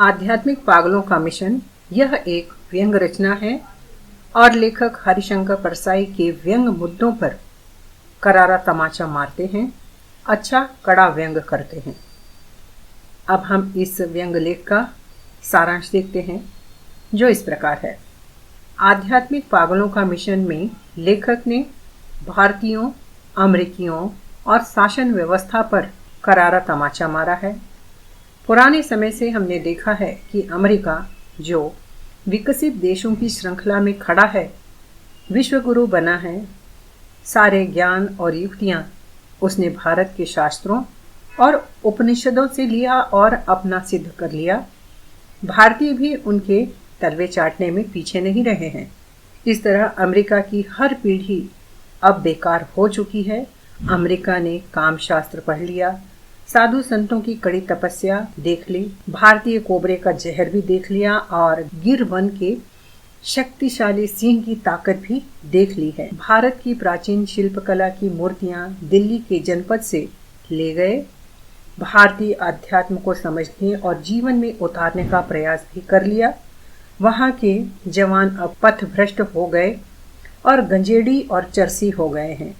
आध्यात्मिक पागलों का मिशन यह एक व्यंग रचना है और लेखक हरिशंकर परसाई के व्यंग मुद्दों पर करारा तमाचा मारते हैं, अच्छा कड़ा व्यंग करते हैं। अब हम इस व्यंग लेख का सारांश देखते हैं, जो इस प्रकार है। आध्यात्मिक पागलों का मिशन में लेखक ने भारतीयों, अमेरिकियों और शासन व्यवस्था पर करारा तमाचा मारा है। पुराने समय से हमने देखा है कि अमेरिका, जो विकसित देशों की श्रृंखला में खड़ा है, विश्व गुरु बना है। सारे ज्ञान और युक्तियां उसने भारत के शास्त्रों और उपनिषदों से लिया और अपना सिद्ध कर लिया। भारतीय भी उनके तलवे चाटने में पीछे नहीं रहे हैं। इस तरह अमेरिका की हर पीढ़ी अब बेकार हो चुकी है। अमेरिका ने काम शास्त्र पढ़ लिया, साधु संतों की कड़ी तपस्या देख ली, भारतीय कोबरे का जहर भी देख लिया और गिर वन के शक्तिशाली सिंह की ताकत भी देख ली है। भारत की प्राचीन शिल्पकला की मूर्तियां दिल्ली के जनपद से ले गए। भारतीय अध्यात्म को समझने और जीवन में उतारने का प्रयास भी कर लिया। वहां के जवान अब पथभ्रष्ट हो गए और गंजेड़ी और चरसी हो गए हैं।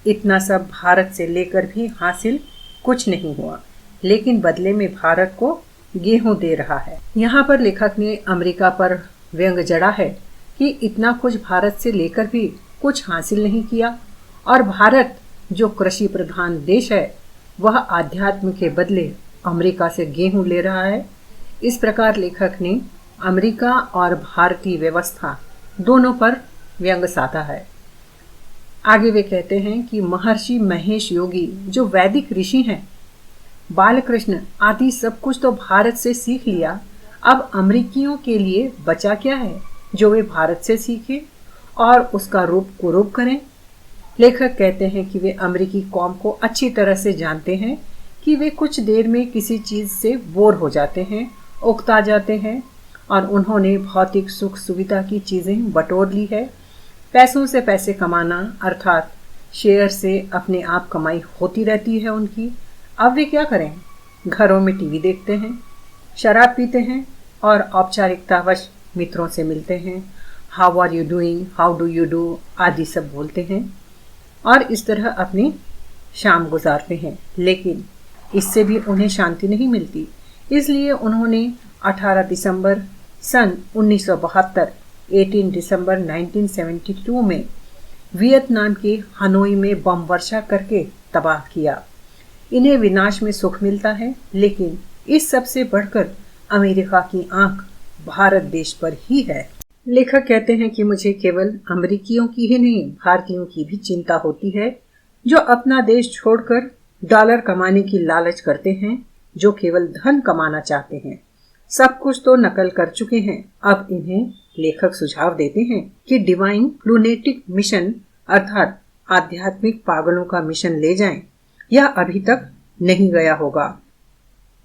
इतना सब भारत से लेकर भी हासिल कुछ नहीं हुआ, लेकिन बदले में भारत को गेहूं दे रहा है। यहाँ पर लेखक ने अमेरिका पर व्यंग जड़ा है कि इतना कुछ भारत से लेकर भी कुछ हासिल नहीं किया और भारत जो कृषि प्रधान देश है, वह आध्यात्म के बदले अमेरिका से गेहूं ले रहा है। इस प्रकार लेखक ने अमेरिका और भारतीय व्यवस्था दोनों पर व्यंग साधा है। आगे वे कहते हैं कि महर्षि महेश योगी, जो वैदिक ऋषि हैं, बालकृष्ण आदि सब कुछ तो भारत से सीख लिया। अब अमेरिकियों के लिए बचा क्या है जो वे भारत से सीखें और उसका रूप कुरूप करें। लेखक कहते हैं कि वे अमेरिकी कौम को अच्छी तरह से जानते हैं कि वे कुछ देर में किसी चीज से बोर हो जाते हैं, उकता जाते हैं और उन्होंने भौतिक सुख सुविधा की चीजें बटोर ली है। पैसों से पैसे कमाना अर्थात शेयर से अपने आप कमाई होती रहती है उनकी। अब वे क्या करें? घरों में टीवी देखते हैं, शराब पीते हैं और औपचारिकतावश मित्रों से मिलते हैं। How are you doing, how do you do आदि सब बोलते हैं और इस तरह अपनी शाम गुजारते हैं। लेकिन इससे भी उन्हें शांति नहीं मिलती। इसलिए उन्होंने 18 दिसंबर सन 1972 18 दिसंबर 1972 में वियतनाम के हनोई में बम वर्षा करके तबाह किया। इन्हें विनाश में सुख मिलता है, लेकिन इस सब से बढ़कर अमेरिका की आंख भारत देश पर ही है। लेखक कहते हैं कि मुझे केवल अमेरिकियों की ही नहीं, भारतीयों की भी चिंता होती है, जो अपना देश छोड़कर डॉलर कमाने की लालच करते हैं, जो केवल धन कमाना चाहते हैं। सब कुछ तो नकल कर चुके हैं। अब इन्हें लेखक सुझाव देते हैं कि डिवाइन लूनेटिक मिशन अर्थात आध्यात्मिक पागलों का मिशन ले जाएं। यह अभी तक नहीं गया होगा।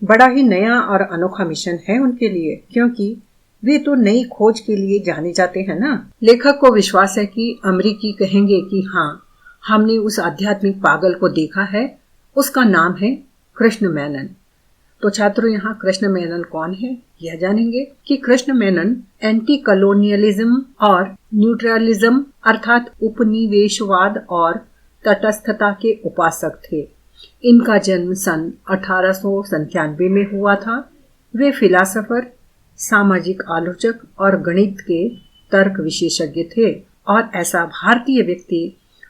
बड़ा ही नया और अनोखा मिशन है उनके लिए, क्योंकि वे तो नई खोज के लिए जाने जाते हैं ना। लेखक को विश्वास है कि अमेरिकी कहेंगे कि हाँ, हमने उस आध्यात्मिक पागल को देखा है, उसका नाम है कृष्ण मेनन। तो छात्रों, यहाँ कृष्ण मेनन कौन है यह जानेंगे कि कृष्ण मेनन एंटी कॉलोनियलिज्म और न्यूट्रलिज्म अर्थात उपनिवेशवाद और तटस्थता के उपासक थे। इनका जन्म सन 1897 में हुआ था। वे फिलासफर, सामाजिक आलोचक और गणित के तर्क विशेषज्ञ थे और ऐसा भारतीय व्यक्ति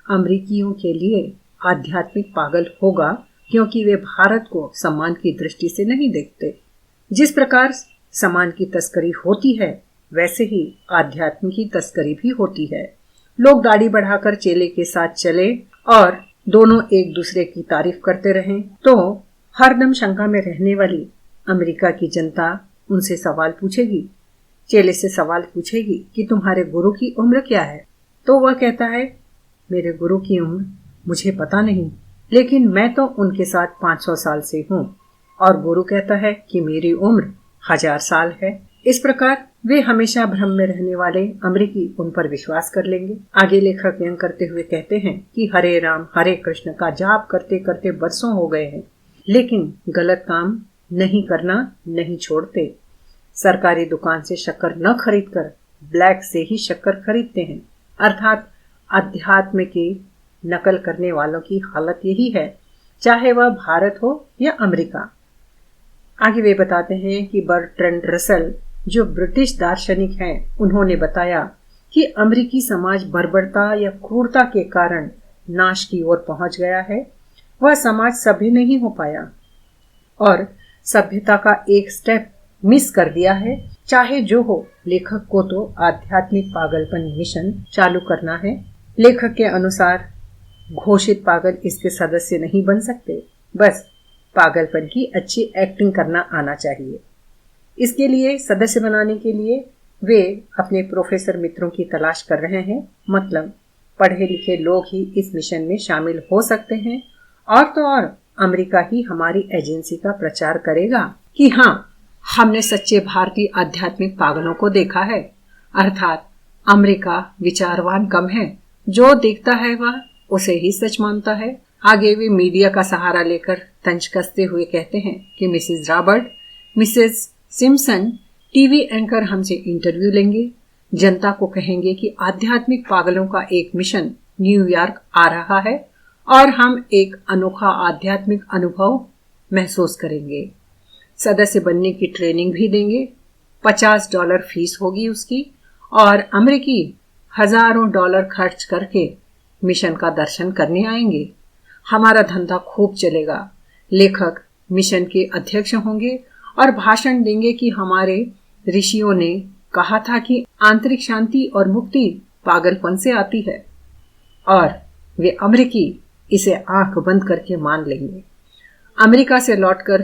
अमेरिकियों के लिए आध्यात्मिक पागल होगा, क्योंकि वे भारत को सम्मान की दृष्टि से नहीं देखते। जिस प्रकार सम्मान की तस्करी होती है, वैसे ही आध्यात्म की तस्करी भी होती है। लोग दाढ़ी बढ़ाकर चेले के साथ चले और दोनों एक दूसरे की तारीफ करते रहें, तो हरदम शंका में रहने वाली अमेरिका की जनता उनसे सवाल पूछेगी। चेले से सवाल पूछेगी कि तुम्हारे गुरु की उम्र क्या है? तो वह कहता है, मेरे गुरु की उम्र मुझे पता नहीं, लेकिन मैं तो उनके साथ 500 साल से हूँ। और गुरु कहता है कि मेरी उम्र 1000 साल है। इस प्रकार वे हमेशा भ्रम में रहने वाले अमेरिकी उन पर विश्वास कर लेंगे। आगे लेखक व्यंग करते हुए कहते हैं कि हरे राम हरे कृष्ण का जाप करते करते बरसों हो गए हैं, लेकिन गलत काम नहीं छोड़ते। सरकारी दुकान से शक्कर न खरीदकर ब्लैक से ही शक्कर खरीदते हैं। अर्थात अध्यात्म की नकल करने वालों की हालत यही है, चाहे वह भारत हो या अमेरिका। आगे वे बताते हैं कि बर्ट्रैंड रसल, जो ब्रिटिश दार्शनिक हैं, उन्होंने बताया कि अमेरिकी समाज बर्बरता या क्रूरता के कारण नाश की ओर पहुंच गया है। वह समाज सभ्य नहीं हो पाया और सभ्यता का एक स्टेप मिस कर दिया है। चाहे जो हो, लेखक को तो आध्यात्मिक पागलपन मिशन चालू करना है। लेखक के अनुसार घोषित पागल इसके सदस्य नहीं बन सकते, बस पागलपन की अच्छी एक्टिंग करना आना चाहिए। इसके लिए सदस्य बनाने के लिए वे अपने प्रोफेसर मित्रों की तलाश कर रहे हैं। मतलब पढ़े लिखे लोग ही इस मिशन में शामिल हो सकते हैं। और तो और अमेरिका ही हमारी एजेंसी का प्रचार करेगा कि हाँ, हमने सच्चे भारतीय आध्यात्मिक पागलों को देखा है। अर्थात अमेरिका विचारवान कम है, जो देखता है वह उसे ही सच मानता है। आगे वे मीडिया का सहारा लेकर तंज कसते हुए कहते हैं कि Mrs Robert, Mrs Simpson TV anchor हमसे इंटरव्यू लेंगे, जनता को कहेंगे कि आध्यात्मिक पागलों का एक मिशन न्यूयॉर्क आ रहा है और हम एक अनोखा आध्यात्मिक अनुभव महसूस करेंगे। सदस्य बनने की ट्रेनिंग भी देंगे। $50 फीस होगी उसकी और अमेरिकी हजारों डॉलर खर्च करके मिशन का दर्शन करने आएंगे। हमारा धंधा खूब चलेगा। लेखक मिशन के अध्यक्ष होंगे और भाषण देंगे कि हमारे ऋषियों ने कहा था कि आंतरिक शांति और मुक्ति पागलपन से आती है और वे अमेरिकी इसे आंख बंद करके मान लेंगे। अमेरिका से लौटकर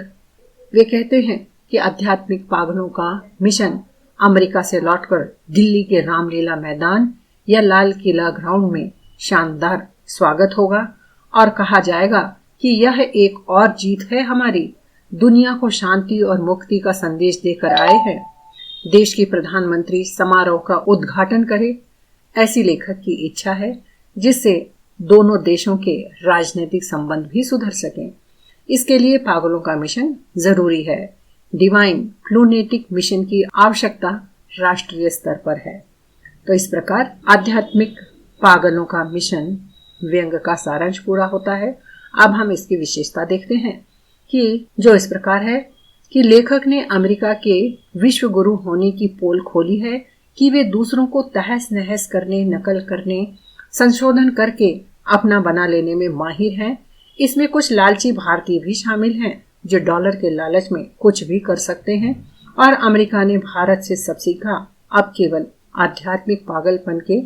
वे कहते हैं कि आध्यात्मिक पागलों का मिशन अमेरिका से लौटकर दिल्ली के रामलीला मैदान या लाल किला ग्राउंड में शानदार स्वागत होगा और कहा जाएगा कि यह एक और जीत है हमारी, दुनिया को शांति और मुक्ति का संदेश देकर आए हैं। देश की प्रधानमंत्री समारोह का उद्घाटन करे, ऐसी लेखक की इच्छा है, जिससे दोनों देशों के राजनीतिक संबंध भी सुधर सकें। इसके लिए पागलों का मिशन जरूरी है। डिवाइन फ्लूनेटिक मिशन की आवश्यकता राष्ट्रीय स्तर पर है। तो इस प्रकार आध्यात्मिक पागलों का मिशन व्यंग का सारांश पूरा होता है। अब हम इसकी विशेषता देखते हैं कि जो इस प्रकार है कि लेखक ने अमेरिका के विश्व गुरु होने की पोल खोली है कि वे दूसरों को तहस नहस करने, नकल करने, संशोधन करके अपना बना लेने में माहिर हैं। इसमें कुछ लालची भारतीय भी शामिल हैं जो डॉलर के लालच में कुछ भी कर सकते हैं और अमेरिका ने भारत से सब सीखा। अब केवल आध्यात्मिक पागलपन के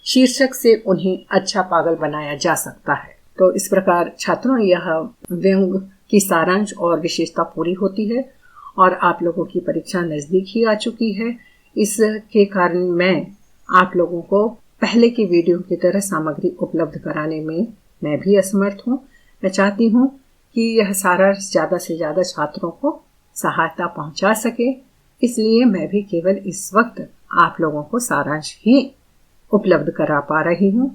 शीर्षक से उन्हें अच्छा पागल बनाया जा सकता है। तो इस प्रकार छात्रों, यह व्यंग की सारांश और विशेषता पूरी होती है और आप लोगों की परीक्षा नजदीक ही आ चुकी है। इसके कारण मैं आप लोगों को पहले की वीडियो की तरह सामग्री उपलब्ध कराने में मैं भी असमर्थ हूँ। मैं चाहती हूँ कि यह सारांश ज्यादा से ज्यादा छात्रों को सहायता पहुंचा सके, इसलिए मैं भी केवल इस वक्त आप लोगों को सारांश ही उपलब्ध करा पा रही हूँ।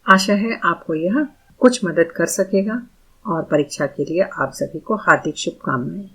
आशा है आपको यह कुछ मदद कर सकेगा और परीक्षा के लिए आप सभी को हार्दिक शुभकामनाएं।